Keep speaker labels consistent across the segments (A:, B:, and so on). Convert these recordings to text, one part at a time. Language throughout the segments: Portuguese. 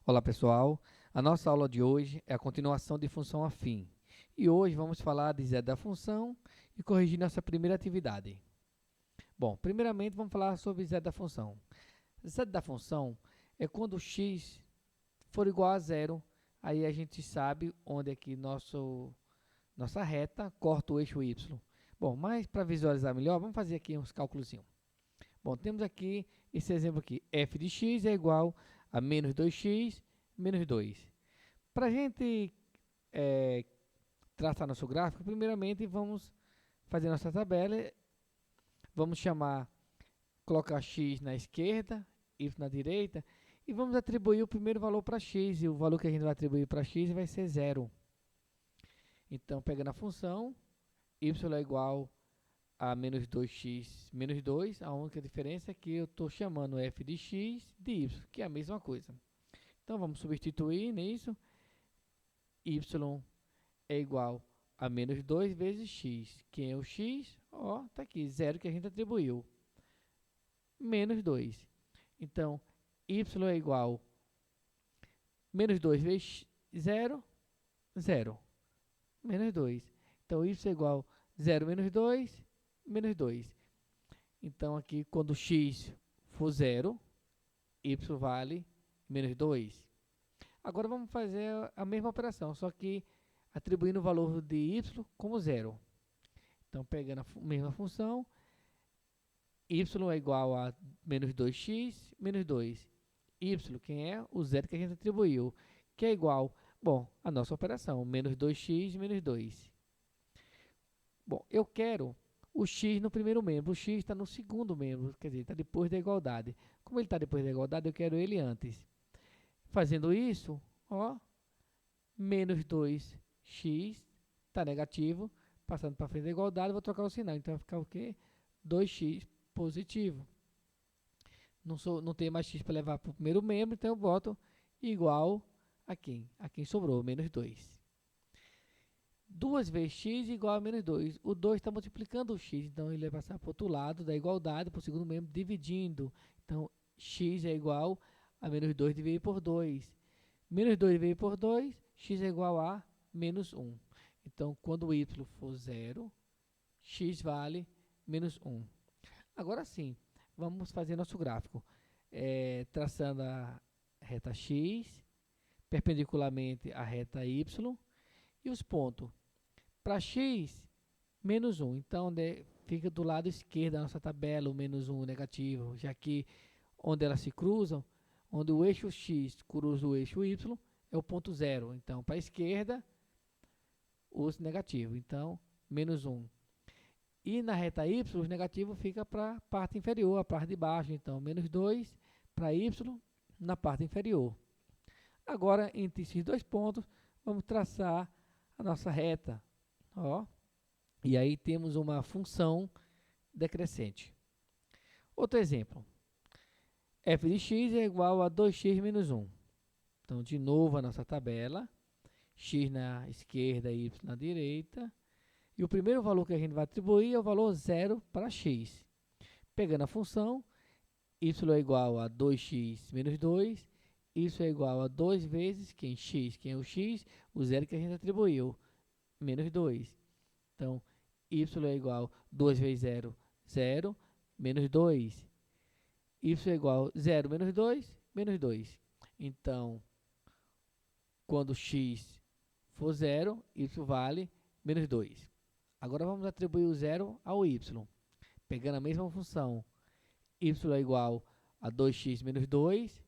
A: Olá pessoal, a nossa aula de hoje é a continuação de função afim e hoje vamos falar de z da função e corrigir nossa primeira atividade. Bom, primeiramente vamos falar sobre z da função. Z da função é quando o x for igual a zero, aí a gente sabe onde é que nossa reta corta o eixo y. Bom, mas para visualizar melhor, vamos fazer aqui uns cálculos. Bom, temos aqui esse exemplo aqui, f de x é igual a menos 2x menos 2. Para a gente traçar nosso gráfico, primeiramente vamos fazer nossa tabela, vamos colocar x na esquerda, y na direita, e vamos atribuir o primeiro valor para x, e o valor que a gente vai atribuir para x vai ser zero. Então, pegando a função, y é igual a menos 2x menos 2, a única diferença é que eu estou chamando f de x de y, que é a mesma coisa. Então, vamos substituir nisso, y é igual a menos 2 vezes x. Quem é o x? Ó, tá aqui, zero que a gente atribuiu. Menos 2. Então, y é igual a menos 2 vezes 0, 0. Menos 2. Então, y é igual a 0 menos 2, menos 2. Então, aqui, quando x for 0, y vale menos 2. Agora, vamos fazer a mesma operação, só que atribuindo o valor de y como 0. Então, pegando a mesma função, y é igual a menos 2x menos 2. Y, quem é? O zero que a gente atribuiu, que é igual, bom, a nossa operação, menos 2x menos 2. Bom, eu quero o x no primeiro membro, o x está no segundo membro, quer dizer, está depois da igualdade. Como ele está depois da igualdade, eu quero ele antes. Fazendo isso, ó, menos 2x está negativo, passando para frente da igualdade, vou trocar o sinal. Então, vai ficar o quê? 2x positivo. Não tem mais x para levar para o primeiro membro, então eu boto igual a quem? A quem sobrou, menos 2. 2 vezes x igual a menos 2. O 2 está multiplicando o x, então ele vai passar para o outro lado da igualdade, para o segundo membro, dividindo. Então, x é igual a menos 2 dividido por 2. Menos 2 dividido por 2, x é igual a menos 1. Então, quando o y for 0, x vale menos 1. Agora sim, vamos fazer nosso gráfico. Traçando a reta x, perpendicularmente à reta y, e os pontos. Para x, menos 1. Então, fica do lado esquerdo da nossa tabela, o menos 1 negativo, já que onde elas se cruzam, onde o eixo x cruza o eixo y, é o ponto 0. Então, para a esquerda, os negativos. Então, menos 1. E na reta y, os negativos ficam para a parte inferior, a parte de baixo. Então, menos 2 para y na parte inferior. Agora, entre esses dois pontos, vamos traçar a nossa reta. Ó. E aí temos uma função decrescente. Outro exemplo. F de x é igual a 2x menos 1. Então, de novo, a nossa tabela. X na esquerda e y na direita. E o primeiro valor que a gente vai atribuir é o valor 0 para x. Pegando a função, y é igual a 2x menos 2. Isso é igual a 2 vezes quem? X. Quem é o x? O zero que a gente atribuiu. Menos 2. Então, y é igual a 2 vezes 0, 0, menos 2. Y é igual a 0 menos 2, menos 2. Então, quando x for 0, y vale menos 2. Agora, vamos atribuir o 0 ao y. Pegando a mesma função, y é igual a 2x menos 2.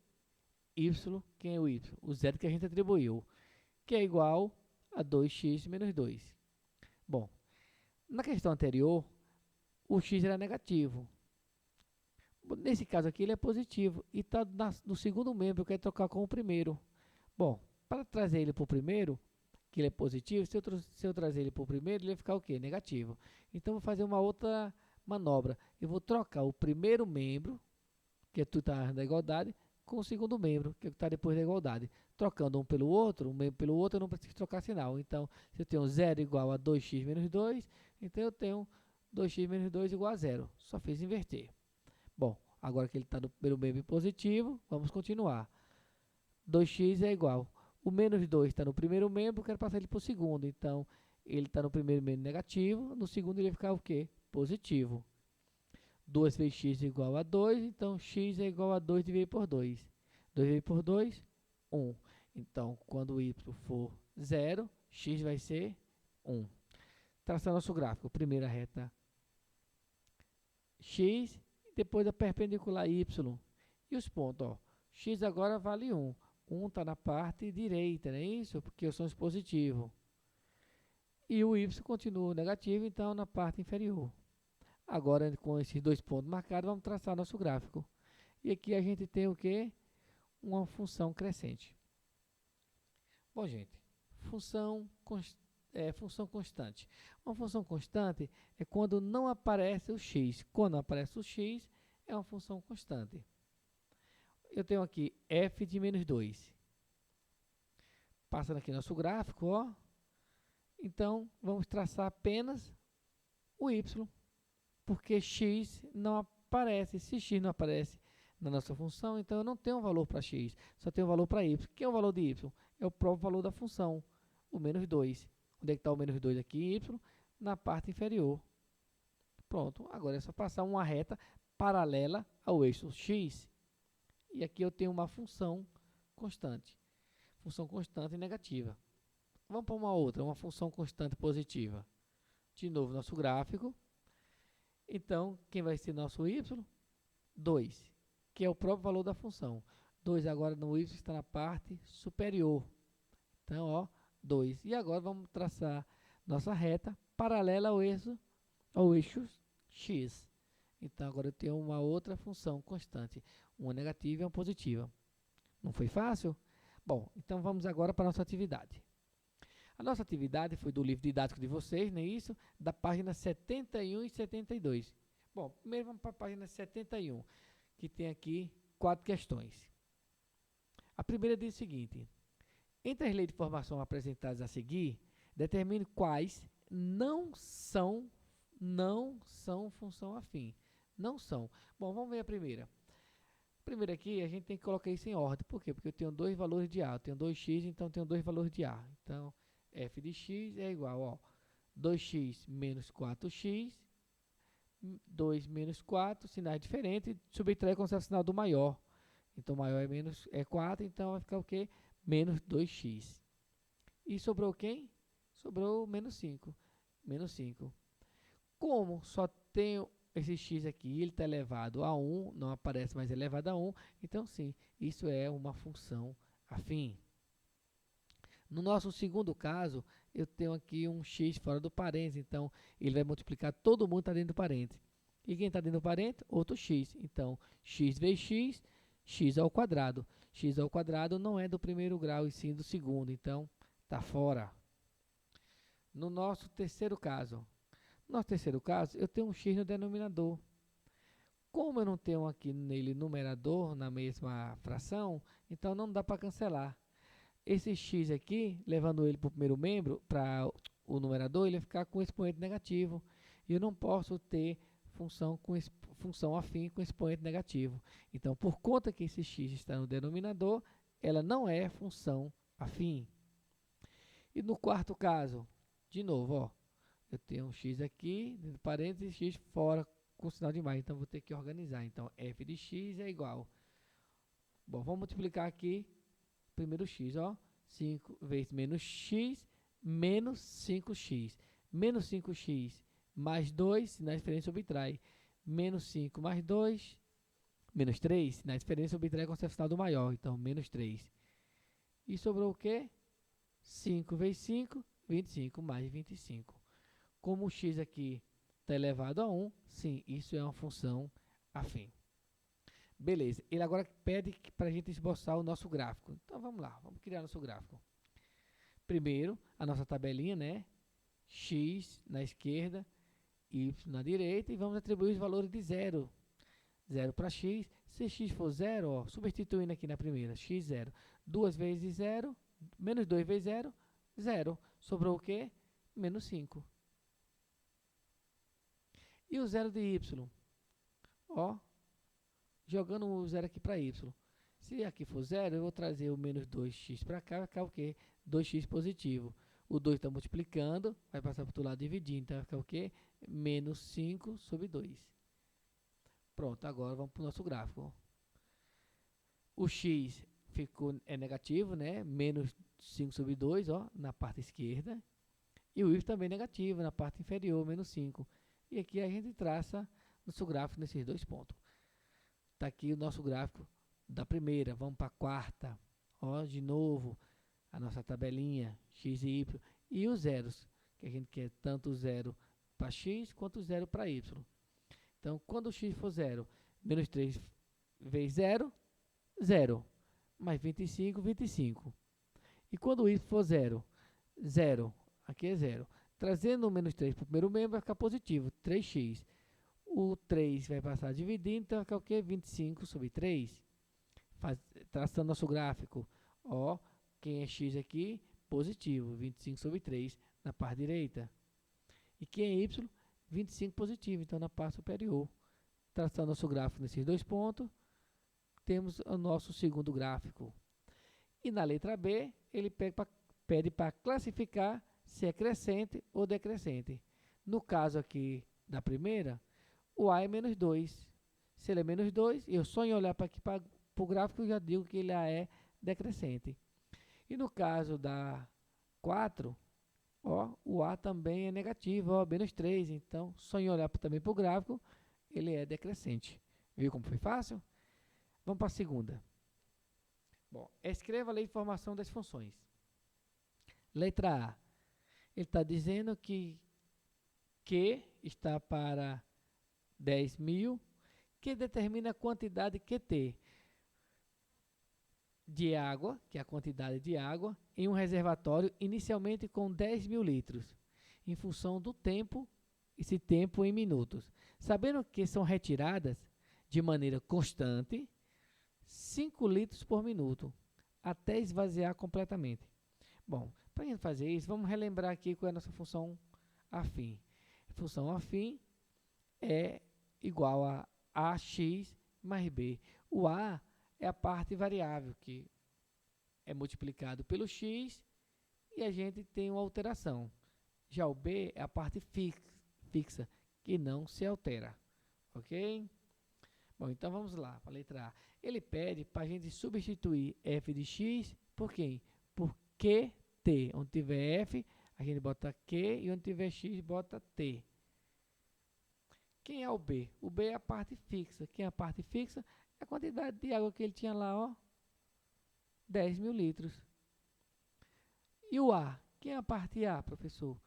A: Y, quem é o y? O zero que a gente atribuiu, que é igual a 2x menos 2. Bom, na questão anterior, o x era negativo. Nesse caso aqui, ele é positivo e está no segundo membro, eu quero trocar com o primeiro. Bom, para trazer ele para o primeiro, que ele é positivo, se eu trazer ele para o primeiro, ele vai ficar o quê? Negativo. Então, vou fazer uma outra manobra. Eu vou trocar o primeiro membro, que é tudo está da igualdade, com o segundo membro, que está depois da igualdade. Trocando um pelo outro, eu não preciso trocar sinal. Então, se eu tenho 0 igual a 2x menos 2, então eu tenho 2x menos 2 igual a 0. Só fiz inverter. Bom, agora que ele está no primeiro membro positivo, vamos continuar. 2x é igual. O menos 2 está no primeiro membro, eu quero passar ele para o segundo. Então, ele está no primeiro membro negativo, no segundo ele vai ficar o quê? Positivo. 2 vezes x é igual a 2, então x é igual a 2 dividido por 2. 2 dividido por 2, 1. Então, quando o y for 0, x vai ser 1. Traçar nosso gráfico. Primeira reta x, depois a perpendicular y. E os pontos, ó. X agora vale 1. 1 está na parte direita, não é isso? Porque eu sou positivo. E o y continua negativo, então na parte inferior. Agora, com esses dois pontos marcados, vamos traçar nosso gráfico. E aqui a gente tem o quê? Uma função crescente. Bom, gente, função constante. Uma função constante é quando não aparece o x. Quando aparece o x, é uma função constante. Eu tenho aqui f de menos 2. Passando aqui nosso gráfico, ó. Então, vamos traçar apenas o y, porque x não aparece. Se x não aparece na nossa função, então eu não tenho um valor para x, só tenho um valor para y. Que é o valor de y? É o próprio valor da função, o menos 2. Onde é que está o menos 2 aqui? Y, na parte inferior. Pronto, agora é só passar uma reta paralela ao eixo x. E aqui eu tenho uma função constante. Função constante negativa. Vamos para uma outra, uma função constante positiva. De novo, nosso gráfico. Então, quem vai ser nosso y? 2, que é o próprio valor da função. 2 agora no y está na parte superior. Então, ó, 2. E agora vamos traçar nossa reta paralela ao eixo x. Então, agora eu tenho uma outra função constante. Uma negativa e uma positiva. Não foi fácil? Bom, então vamos agora para a nossa atividade. A nossa atividade foi do livro didático de vocês, não é isso? Da página 71 e 72. Bom, primeiro vamos para a página 71, que tem aqui 4 questões. A primeira diz o seguinte: entre as leis de formação apresentadas a seguir, determine quais não são função afim. Não são. Bom, vamos ver a primeira. Primeiro aqui, a gente tem que colocar isso em ordem. Por quê? Porque eu tenho dois valores de A. Eu tenho 2x, então eu tenho dois valores de A. Então, f de x é igual a 2x menos 4x, 2 menos 4, sinais diferentes, subtrai com o sinal do maior. Então, maior é 4, então vai ficar o quê? Menos 2x. E sobrou quem? Sobrou menos 5. Menos 5. Como só tenho esse x aqui, ele está elevado a 1, não aparece mais elevado a 1, então sim, isso é uma função afim. No nosso segundo caso, eu tenho aqui um x fora do parênteses, então ele vai multiplicar todo mundo que está dentro do parênteses. E quem está dentro do parênteses? Outro x. Então, x vezes x, x ao quadrado. X ao quadrado não é do primeiro grau, e sim do segundo, então está fora. No nosso terceiro caso, eu tenho um x no denominador. Como eu não tenho aqui nele numerador, na mesma fração, então não dá para cancelar. Esse x aqui, levando ele para o primeiro membro, para o numerador, ele vai ficar com expoente negativo. E eu não posso ter função afim com expoente negativo. Então, por conta que esse x está no denominador, ela não é função afim. E no quarto caso, de novo, ó, eu tenho um x aqui, dentro do parênteses, x fora com sinal de mais. Então, vou ter que organizar. Então, f de x é igual. Bom, vamos multiplicar aqui primeiro x, ó. 5 vezes menos x, menos 5x. Menos 5x mais 2, sinais de diferença subtrai. Menos 5 mais 2, menos 3, sinais de diferença subtrai com o sinal do maior. Então, menos 3. E sobrou o quê? 5 vezes 5, 25 mais 25. Como o x aqui está elevado a 1, sim, isso é uma função afim. Beleza, ele agora pede para a gente esboçar o nosso gráfico. Então vamos lá, vamos criar nosso gráfico. Primeiro, a nossa tabelinha, né? X na esquerda, Y na direita, e vamos atribuir os valores de 0. 0 para x. Se x for 0, ó, substituindo aqui na primeira, x 0. 2 vezes 0, menos 2 vezes 0, 0. Sobrou o quê? Menos 5. E o 0 de y? Ó, jogando o 0 aqui para y. Se aqui for 0, eu vou trazer o menos 2x para cá, vai ficar o quê? 2x positivo. O 2 está multiplicando, vai passar para o outro lado dividindo, então vai ficar o quê? Menos 5 sobre 2. Pronto, agora vamos para o nosso gráfico. O x é negativo, né? Menos 5 sobre 2, ó, na parte esquerda. E o y também negativo, na parte inferior, menos 5. E aqui a gente traça nosso gráfico nesses dois pontos. Está aqui o nosso gráfico da primeira, vamos para a quarta. Ó, de novo, a nossa tabelinha, x e y. E os zeros, que a gente quer tanto 0 para x quanto 0 para y. Então, quando o x for 0, menos 3 vezes 0, 0. Mais 25, 25. E quando o y for 0, 0. Aqui é 0. Trazendo o menos 3 para o primeiro membro, vai ficar positivo, 3x. O 3 vai passar dividindo, então vai ficar o quê? 25 sobre 3. Traçando nosso gráfico. Ó, quem é x aqui? Positivo, 25 sobre 3 na parte direita. E quem é y? 25 positivo, então na parte superior. Traçando nosso gráfico nesses dois pontos, temos o nosso segundo gráfico. E na letra B, ele pede para classificar se é crescente ou decrescente. No caso aqui da primeira, o A é menos 2. Se ele é menos 2, eu só em olhar para aqui para o gráfico, já digo que ele é decrescente. E no caso da 4, ó, o A também é negativo, ó, menos 3. Então, só em olhar também para o gráfico, ele é decrescente. Viu como foi fácil? Vamos para a segunda. Bom, escreva a informação das funções. Letra A. Ele está dizendo que Q está para 10.000, que determina a quantidade QT de água, que é a quantidade de água, em um reservatório inicialmente com 10.000 litros, em função do tempo, esse tempo em minutos. Sabendo que são retiradas de maneira constante 5 litros por minuto, até esvaziar completamente. Bom, para a gente fazer isso, vamos relembrar aqui qual é a nossa função afim. Função afim é igual a AX mais B. O A é a parte variável, que é multiplicado pelo X, e a gente tem uma alteração. Já o B é a parte fixa, que não se altera. Ok? Bom, então vamos lá, para a letra A. Ele pede para a gente substituir f de x por quem? Por QT. Onde tiver f, a gente bota Q, e onde tiver x, bota T. Quem é o B? O B é a parte fixa. Quem é a parte fixa? É a quantidade de água que ele tinha lá, ó, 10.000 litros. E o A? Quem é a parte A, professor?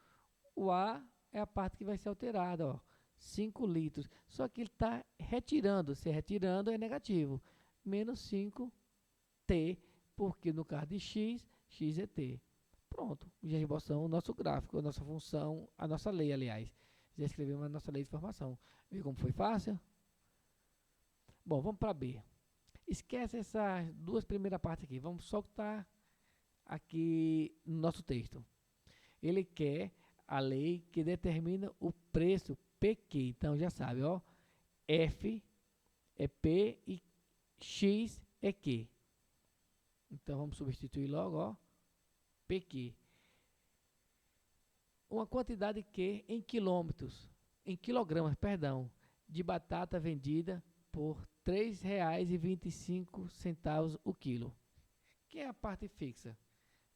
A: O A é a parte que vai ser alterada, ó, 5 litros. Só que ele está retirando. Se retirando é negativo. Menos 5t, porque no caso de x, x é t. Pronto. Já esboçamos o nosso gráfico, a nossa função, a nossa lei, aliás. Já escrevemos a nossa lei de formação. Viu como foi fácil? Bom, vamos para B. Esquece essas duas primeiras partes aqui. Vamos só estar aqui no nosso texto. Ele quer a lei que determina o preço PQ. Então, já sabe, ó. F é P e X é Q. Então, vamos substituir logo, ó. PQ. Uma quantidade Q em quilômetros, em quilogramas, perdão, de batata vendida por R$ 3,25 o quilo. Que é a parte fixa?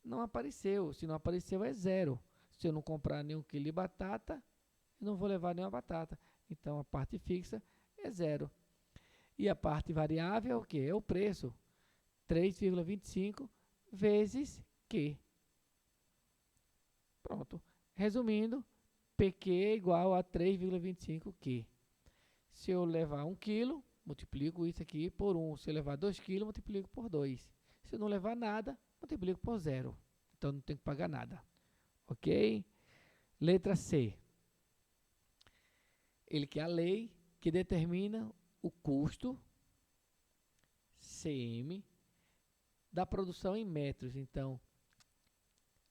A: Não apareceu. Se não apareceu, é 0. Se eu não comprar nenhum quilo de batata, eu não vou levar nenhuma batata. Então, a parte fixa é 0. E a parte variável é o quê? É o preço. 3,25 vezes Q. Pronto. Resumindo, PQ é igual a 3,25Q. Se eu levar 1 quilo, multiplico isso aqui por 1. Se eu levar 2 quilos, multiplico por 2. Se eu não levar nada, multiplico por 0. Então, não tenho que pagar nada. Ok? Letra C. Ele quer a lei que determina o custo, CM, da produção em metros. Então,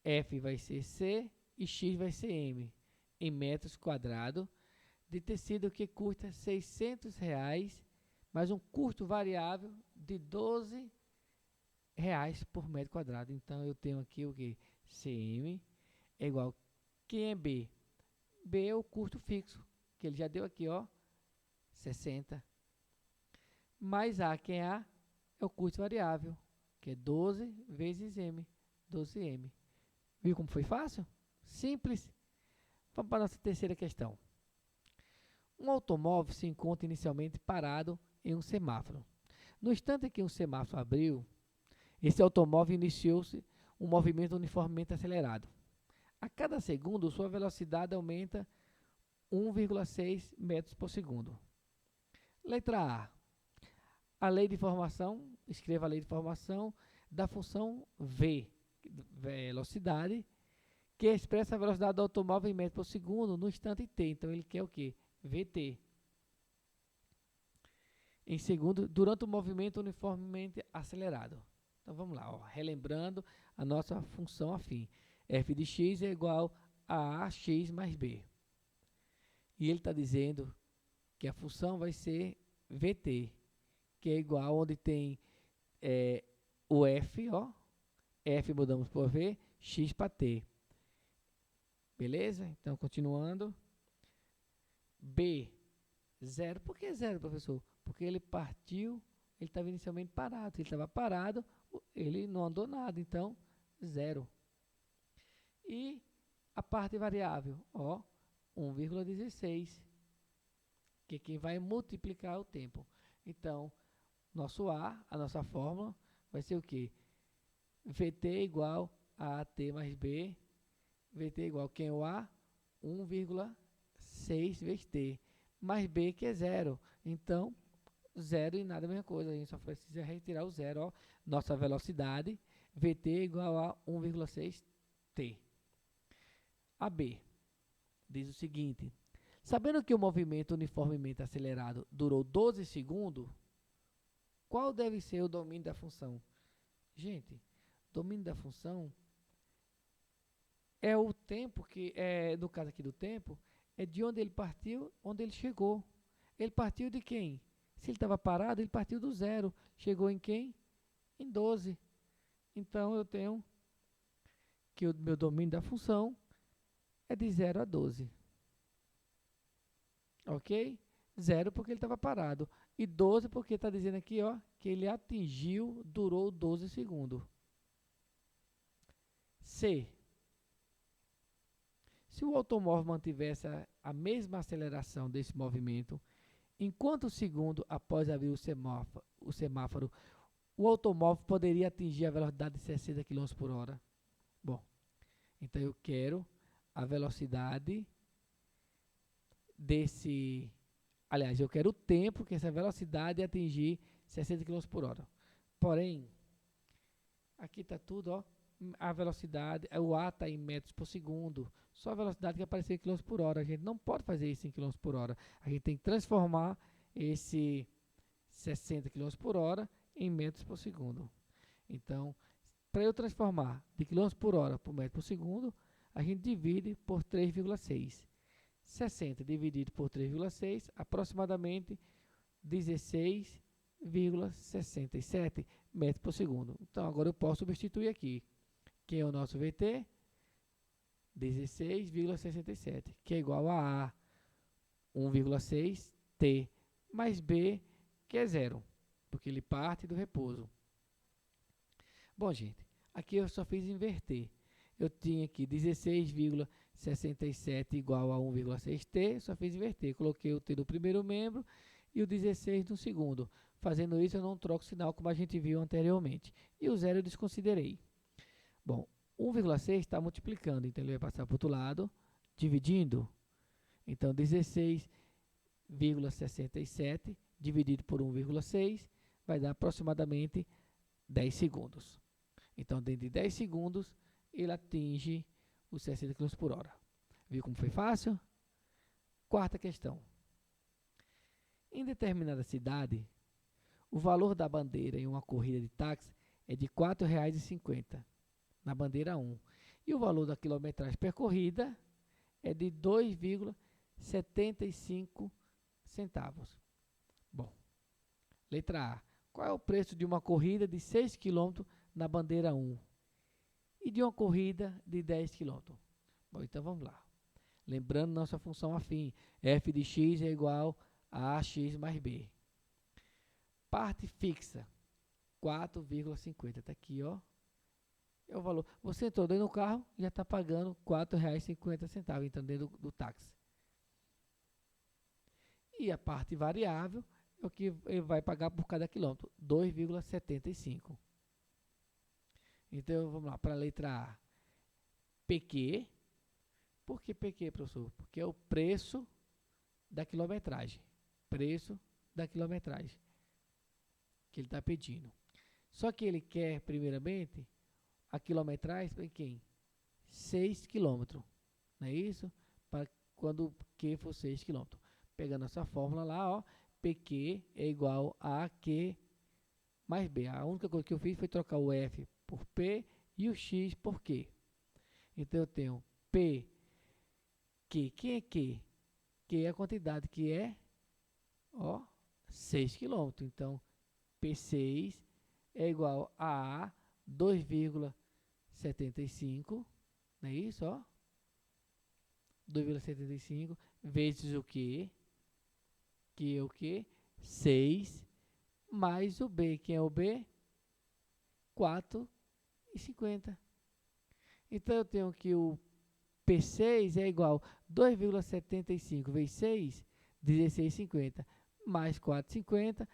A: F vai ser C e X vai ser M, em metros quadrados, de tecido que custa R$ 600, mais um custo variável de 12 reais por metro quadrado. Então, eu tenho aqui o que? CM é igual. Quem é B? B é o custo fixo, que ele já deu aqui, ó, 60. Mais A, quem é A? É o custo variável, que é 12 vezes M, 12M. Viu como foi fácil? Simples. Vamos para a nossa terceira questão. Um automóvel se encontra inicialmente parado em um semáforo. No instante que um semáforo abriu, esse automóvel iniciou-se um movimento uniformemente acelerado. A cada segundo, sua velocidade aumenta 1,6 metros por segundo. Letra A. A lei de formação, escreva a lei de formação da função V, velocidade, que expressa a velocidade do automóvel em metros por segundo no instante t. Então, ele quer o quê? VT. Em segundo, durante o movimento uniformemente acelerado. Então, vamos lá, ó, relembrando a nossa função afim. F de x é igual a ax mais b. E ele está dizendo que a função vai ser VT, que é igual onde tem o F, ó. F mudamos por V, x para T. Beleza? Então, continuando. B, 0. Por que 0, professor? Porque ele partiu, ele estava inicialmente parado. Ele estava parado, ele não andou nada, então 0. E a parte variável, ó, 1,16, que é quem vai multiplicar o tempo. Então, nosso A, a nossa fórmula, vai ser o quê? VT igual a AT mais B. VT igual, quem é o A? 1,6 vezes T. Mais B, que é 0. Então, 0 e nada é a mesma coisa. A gente só precisa retirar o 0. Ó. Nossa velocidade, VT igual a 1,6 T. A B diz o seguinte. Sabendo que o movimento uniformemente acelerado durou 12 segundos, qual deve ser o domínio da função? Gente, domínio da função é o tempo que, no caso aqui do tempo, é de onde ele partiu, onde ele chegou. Ele partiu de quem? Se ele estava parado, ele partiu do 0. Chegou em quem? Em 12. Então, eu tenho que o meu domínio da função é de 0 a 12. Ok? 0 porque ele estava parado. E 12 porque está dizendo aqui, ó, que ele atingiu, durou 12 segundos. C. Se o automóvel mantivesse a mesma aceleração desse movimento, em quantos segundos após abrir o semáforo, o automóvel poderia atingir a velocidade de 60 km por hora? Bom, então eu quero a velocidade desse... Aliás, eu quero o tempo que essa velocidade atingir 60 km por hora. Porém, aqui está tudo, ó. A velocidade, o A está em metros por segundo, só a velocidade que apareceu em km por hora. A gente não pode fazer isso em km por hora. A gente tem que transformar esse 60 km por hora em metros por segundo. Então, para eu transformar de km por hora por metro por segundo, a gente divide por 3,6. 60 dividido por 3,6, aproximadamente 16,67 metros por segundo. Então, agora eu posso substituir aqui. Quem é o nosso VT? 16,67, que é igual a 1,6 T, mais B, que é 0, porque ele parte do repouso. Bom, gente, aqui eu só fiz inverter. Eu tinha aqui 16,67 igual a 1,6 T, só fiz inverter. Coloquei o T do primeiro membro e o 16 no segundo. Fazendo isso, eu não troco sinal como a gente viu anteriormente. E o 0 eu desconsiderei. Bom, 1,6 está multiplicando, então ele vai passar para o outro lado, dividindo. Então, 16,67 dividido por 1,6 vai dar aproximadamente 10 segundos. Então, dentro de 10 segundos, ele atinge os 60 km por hora. Viu como foi fácil? Quarta questão. Em determinada cidade, o valor da bandeira em uma corrida de táxi é de R$ 4,50 na bandeira 1. E o valor da quilometragem percorrida é de 2,75 centavos. Bom, letra A. Qual é o preço de uma corrida de 6 km na bandeira 1 e de uma corrida de 10 km. Bom, então vamos lá. Lembrando nossa função afim, f de x é igual a ax mais b. Parte fixa, 4,50. Está aqui, ó. É o valor. Você entrou dentro do carro, já está pagando R$ 4,50, entrando dentro do táxi. E a parte variável é o que ele vai pagar por cada quilômetro, 2,75. Então, vamos lá, para a letra A. PQ. Por que PQ, professor? Porque é o preço da quilometragem. Preço da quilometragem que ele está pedindo. Só que ele quer, primeiramente, a quilometragem para quem? 6 km. Não é isso? Para quando Q for 6 km. Pegando essa fórmula lá, ó, PQ é igual a Q mais B. A única coisa que eu fiz foi trocar o F por P e o X por Q. Então eu tenho P, Q. Quem é Q? Q é a quantidade que é, ó, 6 km. Então, P6 é igual a 2,75, não é isso, ó? 2,75 vezes o Q, que é o quê? 6, mais o B, que é o B? 4,50. Então, eu tenho que o P6 é igual a 2,75 vezes 6, 16,50, mais 4,50,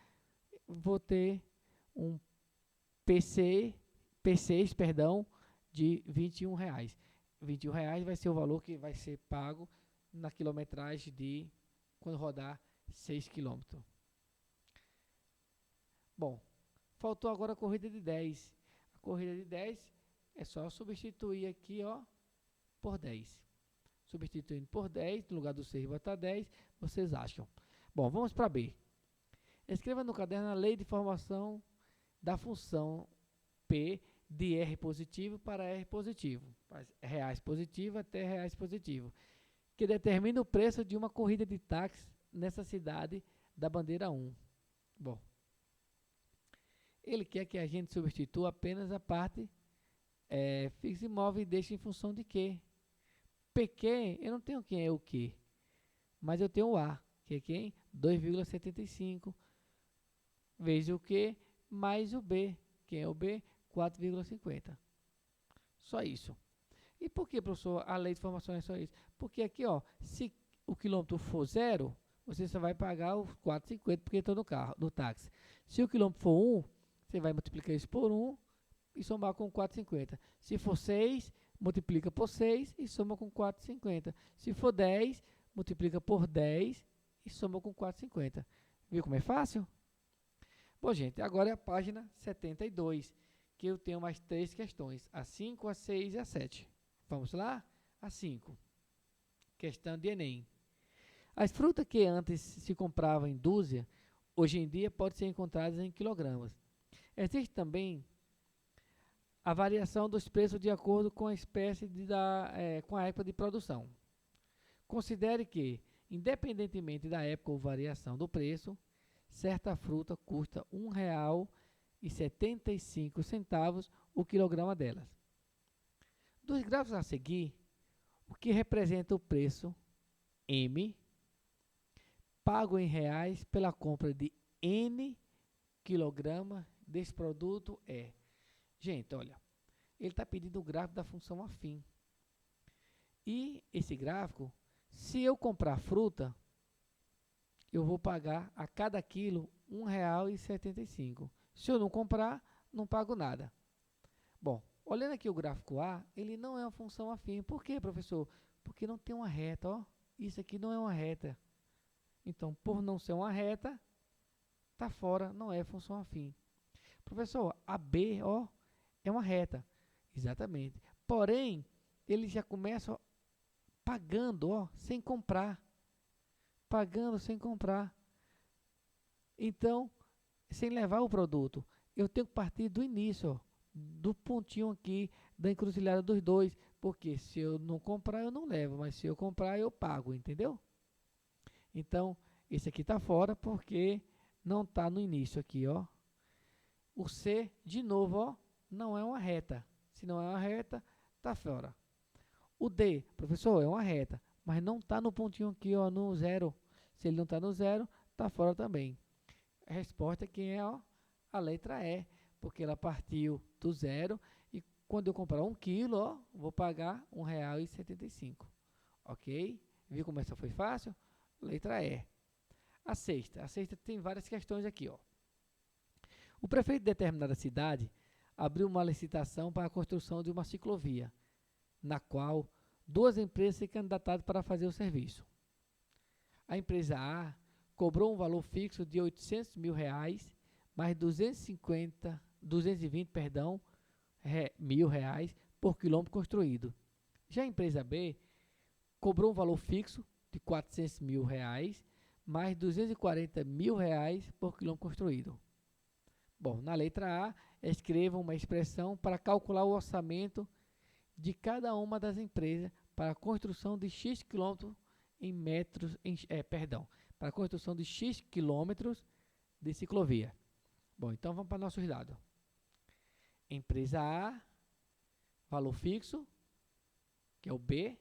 A: vou ter um P6, perdão, de R$ 21,00. R$ 21,00 vai ser o valor que vai ser pago na quilometragem de quando rodar 6 km. Bom, faltou agora a corrida de 10. A corrida de 10 é só substituir aqui, ó, por 10. Substituindo por 10, no lugar do 6 botar 10, vocês acham. Bom, vamos para B. Escreva no caderno a lei de formação da função P de R positivo para R positivo, reais positivo até reais positivo, que determina o preço de uma corrida de táxi nessa cidade da bandeira 1. Bom, ele quer que a gente substitua apenas a parte fixa e móvel e deixe em função de quê? PQ, eu não tenho quem é o Q, mas eu tenho o A, que é quem? 2,75 vezes o Q mais o B, quem é o B? 4,50. Só isso. E por que, professor, a lei de formação é só isso? Porque aqui, ó, se o quilômetro for 0, você só vai pagar os 4,50 porque entrou no carro, no táxi. Se o quilômetro for 1, você vai multiplicar isso por 1 e somar com 4,50. Se for 6, multiplica por 6 e soma com 4,50. Se for 10, multiplica por 10 e soma com 4,50. Viu como é fácil? Bom, gente, agora é a página 72, que eu tenho mais 3 questões, a 5, a 6 e a 7. Vamos lá? A 5. Questão de Enem. As frutas que antes se compravam em dúzia, hoje em dia podem ser encontradas em quilogramas. Existe também a variação dos preços de acordo com a espécie com a época de produção. Considere que, independentemente da época ou variação do preço, certa fruta custa R$ 1,75 o quilograma delas. Dos gráficos a seguir, o que representa o preço M pago em reais pela compra de N quilograma desse produto é... Gente, olha, ele está pedindo o gráfico da função afim. E esse gráfico, se eu comprar fruta, eu vou pagar a cada quilo R$ 1,75. Se eu não comprar, não pago nada. Bom, olhando aqui o gráfico A, ele não é uma função afim. Por quê, professor? Porque não tem uma reta, ó. Isso aqui não é uma reta. Então, por não ser uma reta, está fora, não é função afim. Professor, a B, ó, é uma reta. Exatamente. Porém, ele já começa, ó, pagando, ó, sem comprar. Pagando sem comprar. Então, sem levar o produto. Eu tenho que partir do início, ó, do pontinho aqui, da encruzilhada dos dois. Porque se eu não comprar, eu não levo. Mas se eu comprar, eu pago, entendeu? Então, esse aqui está fora porque não está no início aqui, ó. O C, de novo, ó, não é uma reta. Se não é uma reta, está fora. O D, professor, é uma reta, mas não está no pontinho aqui, ó, no zero. Se ele não está no zero, está fora também. A resposta aqui é, ó, a letra E, porque ela partiu do zero e quando eu comprar 1 quilo, ó, vou pagar R$ 1,75. Ok? Viu como essa foi fácil? Letra E. A sexta tem várias questões aqui, ó. O prefeito de determinada cidade abriu uma licitação para a construção de uma ciclovia, na qual 2 empresas se candidataram para fazer o serviço. A empresa A cobrou um valor fixo de R$ 800 mil, mais 220, mil reais por quilômetro construído. Já a empresa B cobrou um valor fixo de R$ 400 mil, mais 240 mil reais por quilômetro construído. Bom, na letra A, escreva uma expressão para calcular o orçamento de cada uma das empresas para a construção de X quilômetros em metros, para a construção de X quilômetros de ciclovia. Bom, então vamos para nossos dados. Empresa A, valor fixo, que é o B,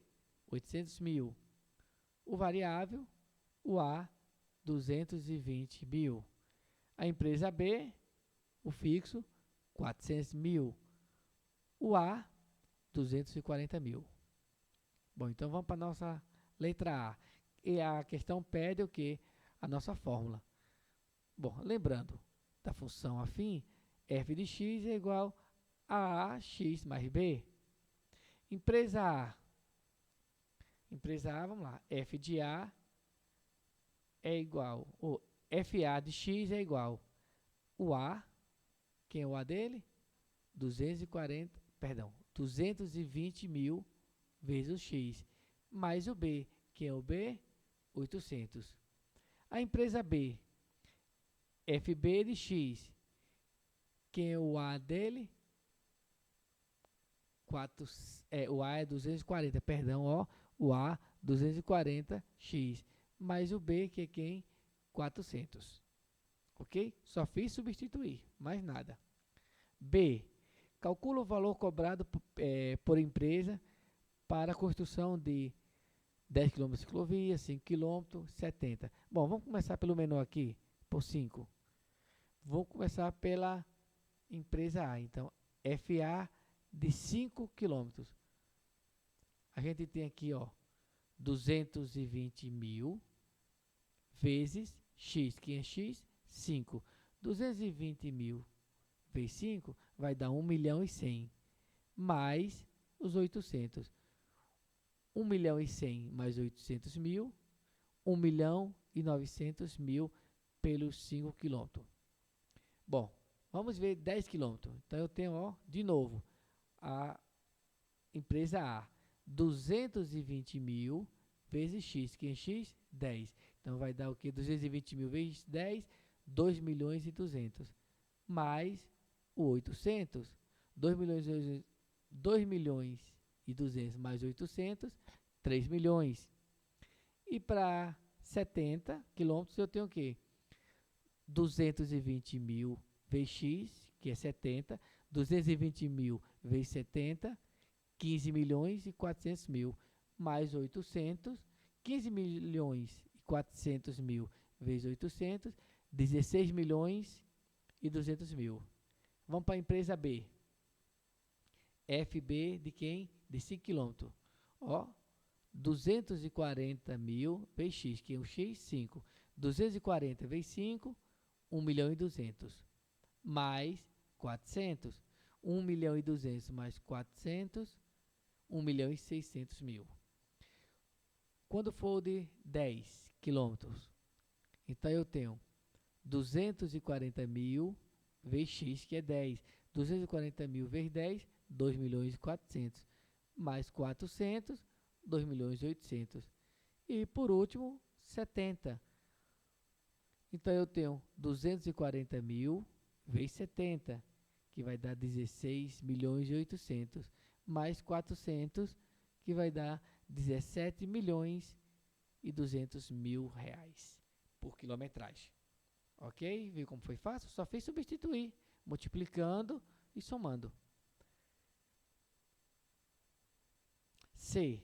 A: 800 mil. O variável, o A, 220 mil. A empresa B, o fixo, 400 mil. O A, 240 mil. Bom, então vamos para a nossa letra A. E a questão pede o quê? A nossa fórmula. Bom, lembrando da função afim, f de x é igual a ax mais b. Empresa A. Empresa A, vamos lá. F de A é igual, ou FA de x é igual o A, quem é o A dele? 220 mil vezes o x, mais o B, quem é o B? 800. A empresa B, FB de x, quem é o A dele? O A é 240, perdão, ó, o A 240x, mais o B, que é quem? 400. Ok? Só fiz substituir, mais nada. B, calcula o valor cobrado por empresa para a construção de 10 km de ciclovia, 5 km, 70. Bom, vamos começar pelo menor aqui, por 5. Vou começar pela empresa A. Então, FA de 5 km. A gente tem aqui, ó, 220 mil vezes x, que é x? 5. 220 mil vezes 5 vai dar 1 milhão e 100, mais os 800. 1 milhão e 100 mais 800 mil, 1 milhão e 900 mil pelos 5 quilômetros. Bom, vamos ver 10 quilômetros. Então, eu tenho, ó, de novo, a empresa A, 220 mil vezes x, que é x? 10. Então, vai dar o quê? 220 mil vezes 10, 2 milhões e 200. Mais o 800, 2 milhões e 200 mais 800, 3 milhões. E para 70 quilômetros eu tenho o quê? 220 mil vezes x, que é 70, 220 mil vezes 70, 15 milhões e 400 mil, mais 800, 15 milhões e 400 mil vezes 800, 16 milhões e 200 mil. Vamos para a empresa B. FB de quem? De 5 km. Ó, 240 mil vezes x, que é o x, 5. 240 vezes 5, 1 milhão e 200. Mais 400. 1 milhão e 200 mais 400, 1 milhão e 600 mil. Quando for de 10 quilômetros, então eu tenho 240 mil vezes x, que é 10. 240 mil vezes 10, 2 milhões e 400. Mais 400, 2 milhões e 800. E por último, 70. Então eu tenho 240 mil vezes 70, que vai dar 16 milhões e 800. Mais 400, que vai dar 17 milhões e 200 mil reais por quilometragem. Ok? Viu como foi fácil? Só fiz substituir, multiplicando e somando. C.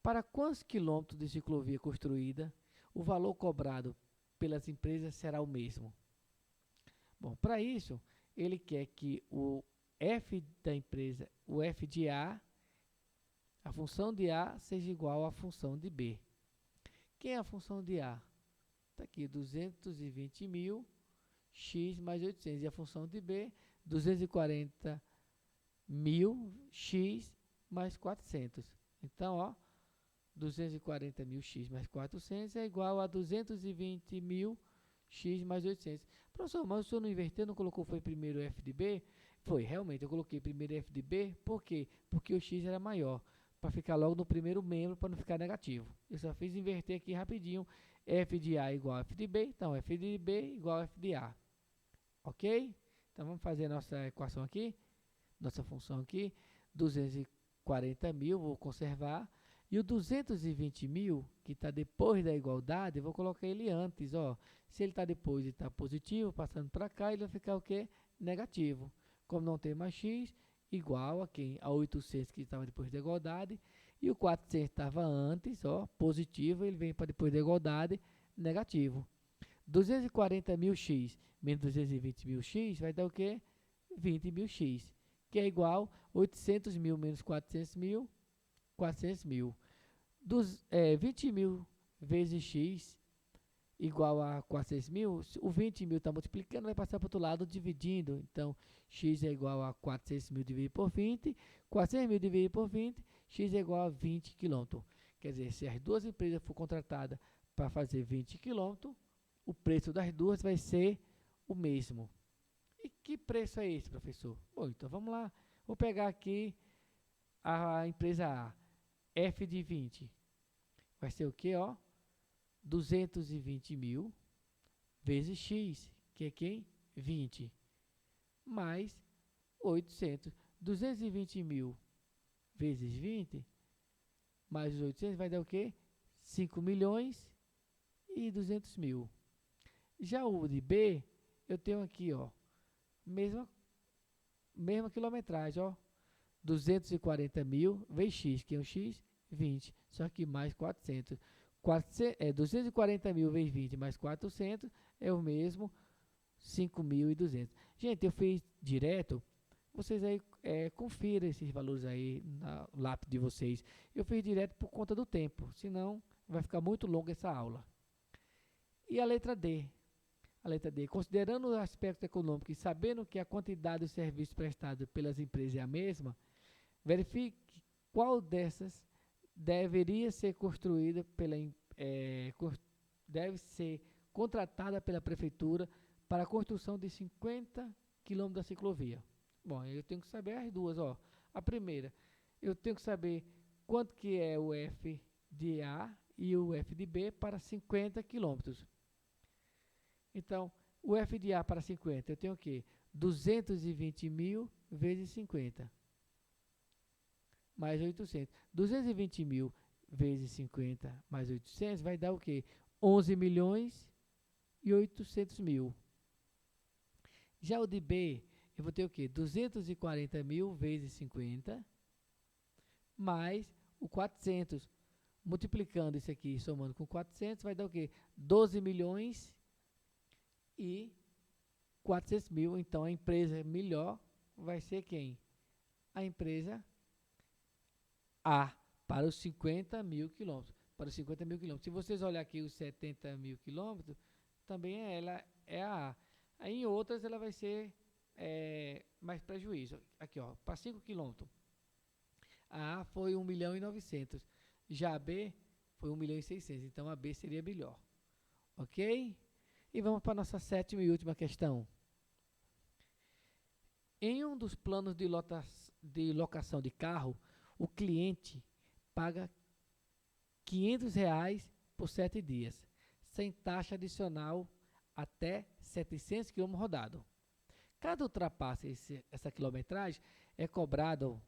A: Para quantos quilômetros de ciclovia construída, o valor cobrado pelas empresas será o mesmo? Bom, para isso, ele quer que o F da empresa, o F de A, a função de A seja igual à função de B. Quem é a função de A? Está aqui, 220 mil, x mais 800. E a função de B, 240 mil, x mais 400. Então, ó, 240 mil x mais 400 é igual a 220 mil x mais 800. Professor, mas o senhor não inverteu, não colocou foi primeiro f de b? Foi, realmente, eu coloquei primeiro f de b, por quê? Porque o x era maior, para ficar logo no primeiro membro, para não ficar negativo. Eu só fiz inverter aqui rapidinho, f de a igual a f de b, então f de b igual a f de a. Ok? Então vamos fazer a nossa equação aqui, nossa função aqui, 240 mil, vou conservar, e o 220 mil, que está depois da igualdade, eu vou colocar ele antes, ó. Se ele está depois e está positivo, passando para cá, ele vai ficar o quê? Negativo. Como não tem mais x, igual a quem? A 800 que estava depois da igualdade, e o 400 estava antes, ó, positivo, ele vem para depois da igualdade, negativo. 240 mil x menos 220 mil x vai dar o quê? 20 mil x, que é igual a 800 mil menos 400 mil, 400 mil. 20 mil vezes x igual a 400 mil, o 20 mil está multiplicando, vai passar para o outro lado dividindo. Então, x é igual a 400 mil dividido por 20, 400 mil dividido por 20, x é igual a 20 km. Quer dizer, se as duas empresas for contratadas para fazer 20 km, o preço das duas vai ser o mesmo. E que preço é esse, professor? Bom, então vamos lá. Vou pegar aqui a empresa A, F de 20. Vai ser o quê, ó? 220 mil vezes x, que é quem? 20, mais 800. 220 mil vezes 20, mais os 800, vai dar o quê? 5 milhões e 200 mil. Já o de B, eu tenho aqui, ó, mesma quilometragem, ó, 240 mil vezes x, que é um x, 20, só que mais 400. 240 mil vezes 20 mais 400 é o mesmo 5.200. Gente, eu fiz direto, vocês aí confiram esses valores aí na lápide de vocês. Eu fiz direto por conta do tempo, senão vai ficar muito longa essa aula. E a letra D? A letra D, considerando o aspecto econômico e sabendo que a quantidade de serviços prestados pelas empresas é a mesma, verifique qual dessas deveria ser construída deve ser contratada pela prefeitura para a construção de 50 km da ciclovia. Bom, eu tenho que saber as duas, ó. A primeira, eu tenho que saber quanto que é o F de A e o F de B para 50 km. Então, o F de A para 50, eu tenho o quê? 220 mil vezes 50. Mais 800. 220 mil vezes 50 mais 800 vai dar o quê? 11 milhões e 800 mil. Já o de B, eu vou ter o quê? 240 mil vezes 50 mais o 400. Multiplicando isso aqui, somando com 400, vai dar o quê? 12 milhões e 400 mil. Então, a empresa melhor vai ser quem? A empresa A, para os 50 mil quilômetros. Para os 50 mil quilômetros. Se vocês olharem aqui os 70 mil quilômetros, também ela é a A. Aí, em outras, ela vai ser mais prejuízo. Aqui, ó, para 5 quilômetros. A A foi 1 milhão e 900. Já a B foi 1 milhão e 600. Então, a B seria melhor. Ok? E vamos para a nossa sétima e última questão. Em um dos planos de locação de carro, o cliente paga R$ 500 por 7 dias, sem taxa adicional até 700 km rodado. Cada ultrapasse essa quilometragem é cobrado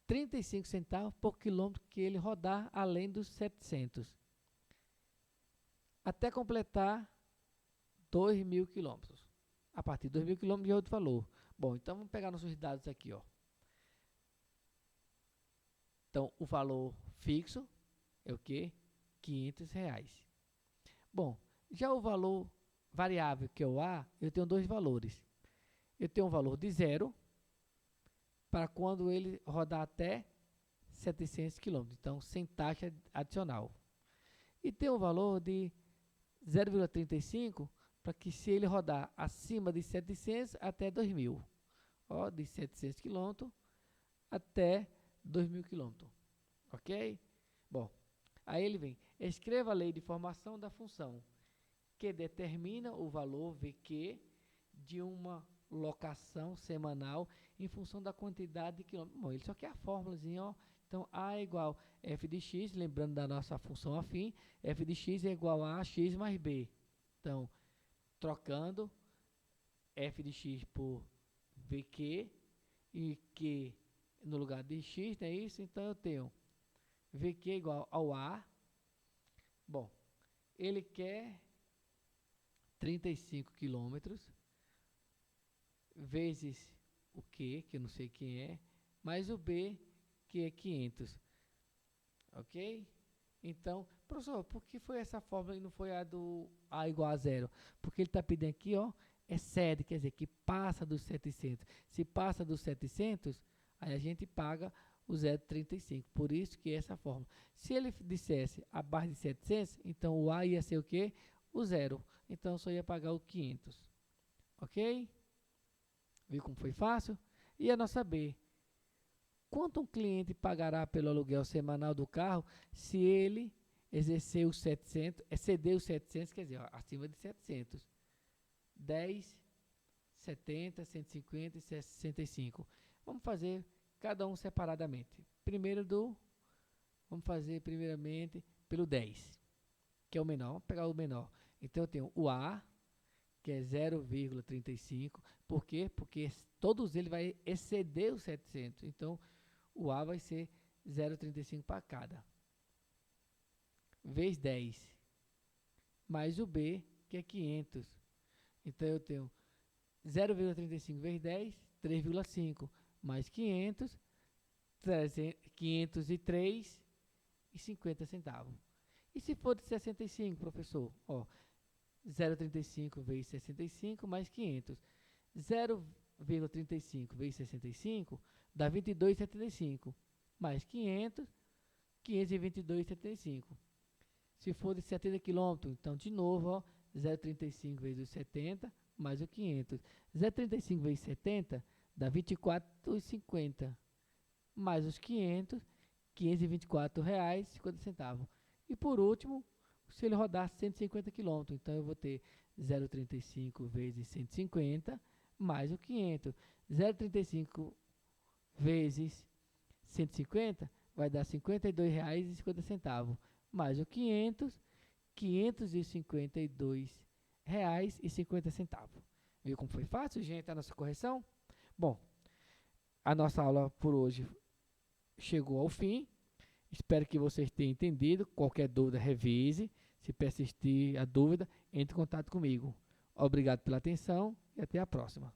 A: 35 centavos por quilômetro que ele rodar além dos 700, até completar 2.000 quilômetros. A partir de 2.000 quilômetros é outro valor. Bom, então vamos pegar nossos dados aqui, ó. Então, o valor fixo é o quê? R$ 500. Bom, já o valor variável, que é o A, eu tenho dois valores. Eu tenho um valor de 0 para quando ele rodar até 700 km, então sem taxa adicional. E tem um valor de 0,35 para que se ele rodar acima de 700 até 2.000, ó, de 700 km até 2.000 km, ok? Bom, aí ele vem, escreva a lei de formação da função que determina o valor VQ de uma locação semanal em função da quantidade de quilômetros. Bom, ele só quer a fórmulazinha, ó. Então, A é igual a f de x, lembrando da nossa função afim, f de x é igual a x mais b. Então, trocando f de x por VQ e Q no lugar de x, não é isso? Então, eu tenho VQ igual ao A. Bom, ele quer 35 quilômetros vezes o Q, que eu não sei quem é, mais o B, que é 500. Ok? Então, professor, por que foi essa fórmula e não foi a do A igual a 0? Porque ele está pedindo aqui, ó, excede, quer dizer, que passa dos 700. Se passa dos 700, aí a gente paga o 0,35. Por isso que é essa fórmula. Se ele dissesse abaixo de 700, então o A ia ser o quê? O 0. Então, eu só ia pagar o 500. Ok? Viu como foi fácil? E a nossa B. Quanto um cliente pagará pelo aluguel semanal do carro se ele exercer os 700, exceder os 700, quer dizer, ó, acima de 700? 10, 70, 150 e 65. Vamos fazer cada um separadamente. Vamos fazer primeiramente pelo 10, que é o menor. Vamos pegar o menor. Então, eu tenho o A, que é 0,35. Por quê? Porque todos eles vão exceder os 700. Então, o A vai ser 0,35 para cada. Vezes 10. Mais o B, que é 500. Então, eu tenho 0,35 vezes 10, 3,5. Mais 500, 503,50 centavos. E se for de 65, professor? Ó, 0,35 vezes 65 mais 500. 0,35 vezes 65 dá 22,75. Mais 500, 522,75. Se for de 70 km, então de novo, ó, 0,35 vezes os 70 mais o 500. 0,35 vezes 70 dá 24,50. Mais os 500, R$524,50. E por último, se ele rodar 150 km, então eu vou ter 0,35 vezes 150 mais o 500. 0,35 vezes 150 vai dar R$52,50. Mais o 500, R$552,50. Viu como foi fácil, gente, a nossa correção? Bom, a nossa aula por hoje chegou ao fim. Espero que vocês tenham entendido. Qualquer dúvida, revise. Se persistir a dúvida, entre em contato comigo. Obrigado pela atenção e até a próxima.